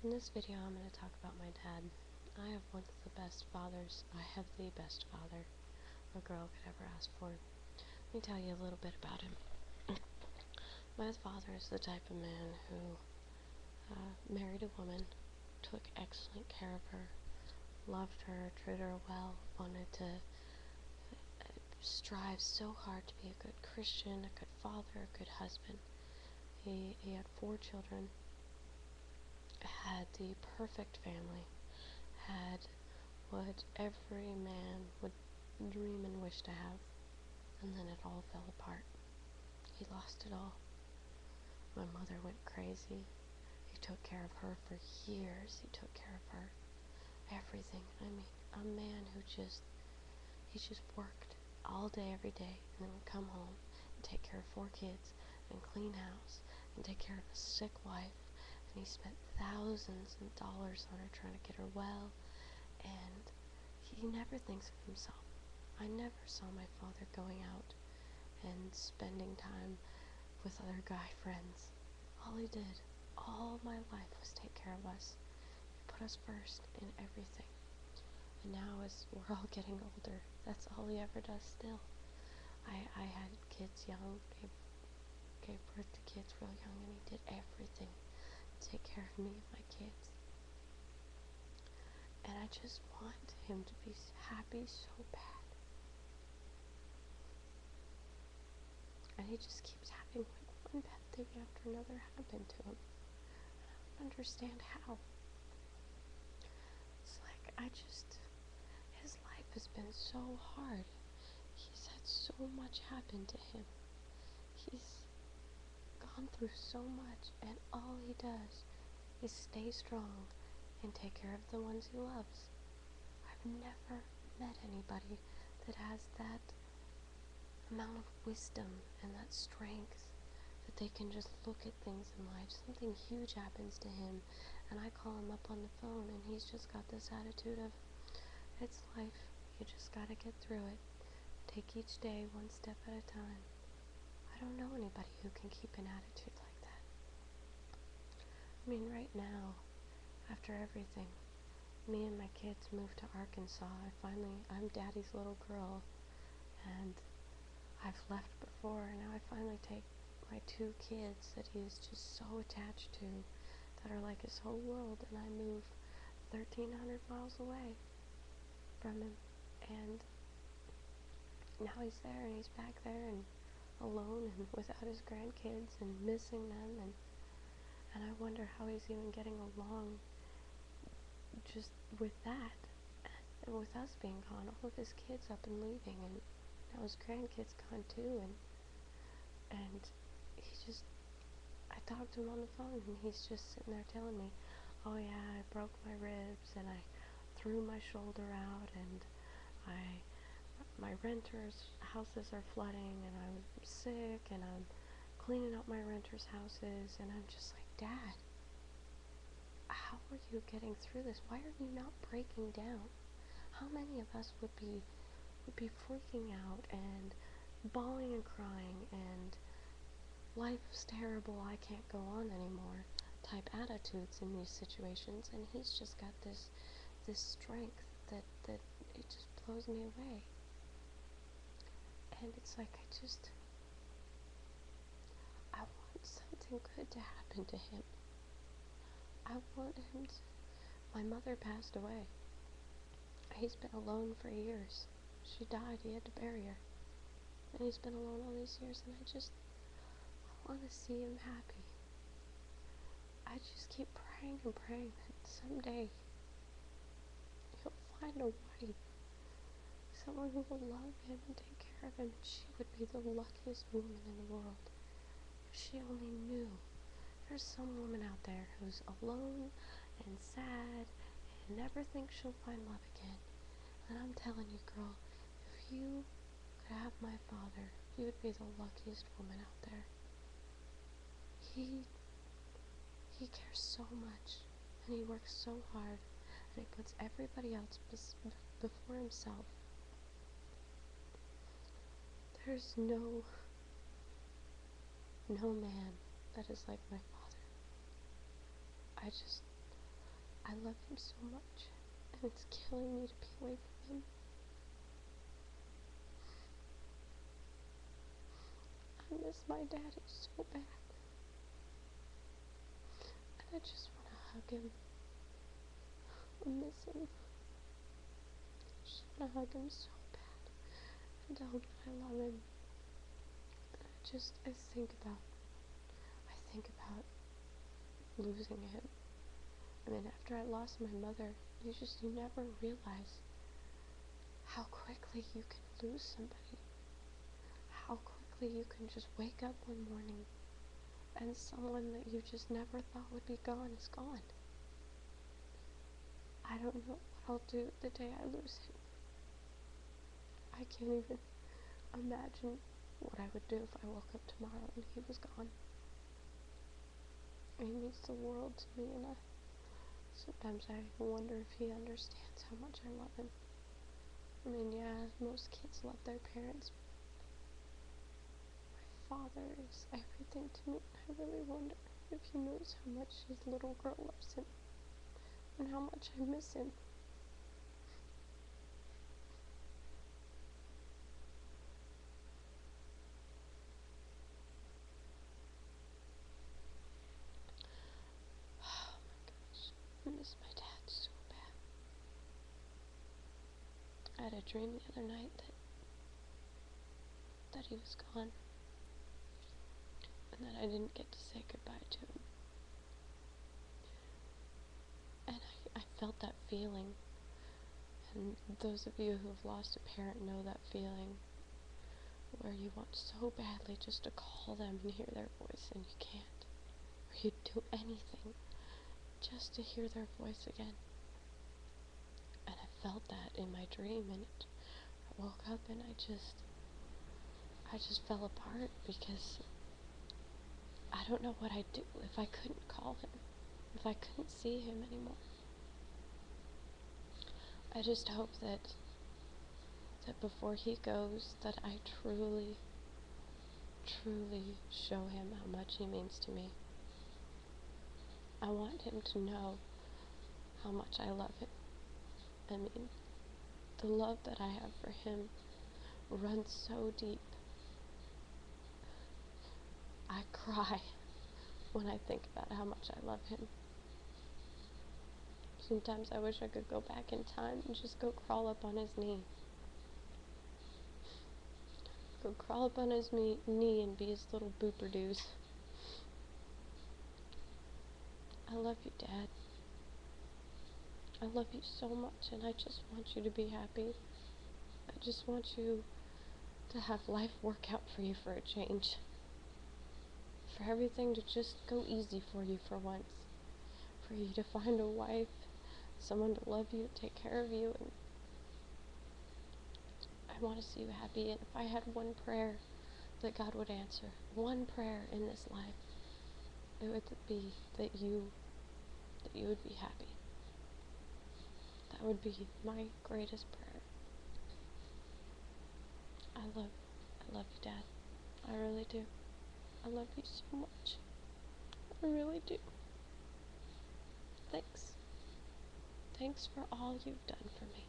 In this video, I'm going to talk about my dad. I have one of the best fathers. I have the best father a girl could ever ask for. Let me tell you a little bit about him. My father is the type of man who married a woman, took excellent care of her, loved her, treated her well, wanted to strive so hard to be a good Christian, a good father, a good husband. He had 4 children, had the perfect family, had what every man would dream and wish to have, and then it all fell apart. He lost it all. My mother went crazy. He took care of her for years. He took care of her. Everything. I mean, a man who he just worked all day, every day, and then would come home and take care of 4 kids and clean house and take care of a sick wife. And he spent thousands of dollars on her trying to get her well, and he never thinks of himself. I never saw my father going out and spending time with other guy friends. All he did all my life was take care of us. He put us first in everything. And now as we're all getting older, that's all he ever does still. I had kids young, gave birth to kids real young, and he did everything to take care of me and my kids. And I just want him to be happy so bad. And he just keeps having one bad thing after another happen to him. And I don't understand how. It's like his life has been so hard. He's had so much happen to him. He's gone through so much, and all he does is stay strong and take care of the ones he loves. I've never met anybody that has that amount of wisdom and that strength, that they can just look at things in life. Something huge happens to him, and I call him up on the phone, and he's just got this attitude of, it's life, you just gotta get through it. Take each day one step at a time. I don't know anybody who can keep an attitude like that. I mean, right now, after everything, me and my kids moved to Arkansas. I'm daddy's little girl, and I've left before, and now I finally take my 2 kids that he is just so attached to, that are like his whole world, and I move 1,300 miles away from him, and now he's there, and he's back there, and alone, and without his grandkids, and missing them, and I wonder how he's even getting along just with that, and with us being gone, all of his kids up and leaving, and now his grandkids gone too, and I talked to him on the phone, and he's just sitting there telling me, oh yeah, I broke my ribs, and I threw my shoulder out, and my renters' houses are flooding, and I'm sick, and I'm cleaning up my renters' houses, and I'm just like, Dad, how are you getting through this? Why are you not breaking down? How many of us would be freaking out and bawling and crying and life's terrible, I can't go on anymore type attitudes in these situations, and he's just got this strength that it just blows me away. And it's like I want something good to happen to him. I want him to. My mother passed away. He's been alone for years. She died, he had to bury her. And he's been alone all these years, and I want to see him happy. I just keep praying and praying that someday he'll find a wife, someone who will love him and take care of him, and she would be the luckiest woman in the world. If she only knew. There's some woman out there who's alone and sad and never thinks she'll find love again. And I'm telling you, girl, if you could have my father, you would be the luckiest woman out there. He cares so much, and he works so hard, and he puts everybody else before himself. There's no man that is like my father. I love him so much, and it's killing me to be away from him. I miss my daddy so bad, and I just want to hug him. I miss him. I just want to hug him so bad and tell him that I love him. And I think about losing him. I mean, after I lost my mother, you never realize how quickly you can lose somebody. How quickly you can just wake up one morning and someone that you just never thought would be gone is gone. I don't know what I'll do the day I lose him. I can't even imagine what I would do if I woke up tomorrow and he was gone. He means the world to me, and sometimes I wonder if he understands how much I love him. I mean, yeah, most kids love their parents. My father is everything to me. I really wonder if he knows how much his little girl loves him and how much I miss him. Oh my gosh, I miss my dad so bad. I had a dream the other night that he was gone, and that I didn't get to say goodbye to him. And I felt that feeling, and those of you who have lost a parent know that feeling, where you want so badly just to call them and hear their voice and you can't, or you'd do anything just to hear their voice again. And I felt that in my dream, and I woke up and I just fell apart, because I don't know what I'd do if I couldn't call him, if I couldn't see him anymore. I just hope that before he goes, that I truly show him how much he means to me. I want him to know how much I love him. I mean, the love that I have for him runs so deep. I cry when I think about how much I love him. Sometimes I wish I could go back in time and just go crawl up on his knee. Go crawl up on his knee and be his little booper-doos. I love you, Dad. I love you so much, and I just want you to be happy. I just want you to have life work out for you for a change. For everything to just go easy for you for once. For you to find a wife, someone to love you, take care of you, and I want to see you happy. And if I had one prayer that God would answer, one prayer in this life, it would be that you would be happy. That would be my greatest prayer. I love you, Dad. I really do. I love you so much. I really do. Thanks. Thanks for all you've done for me.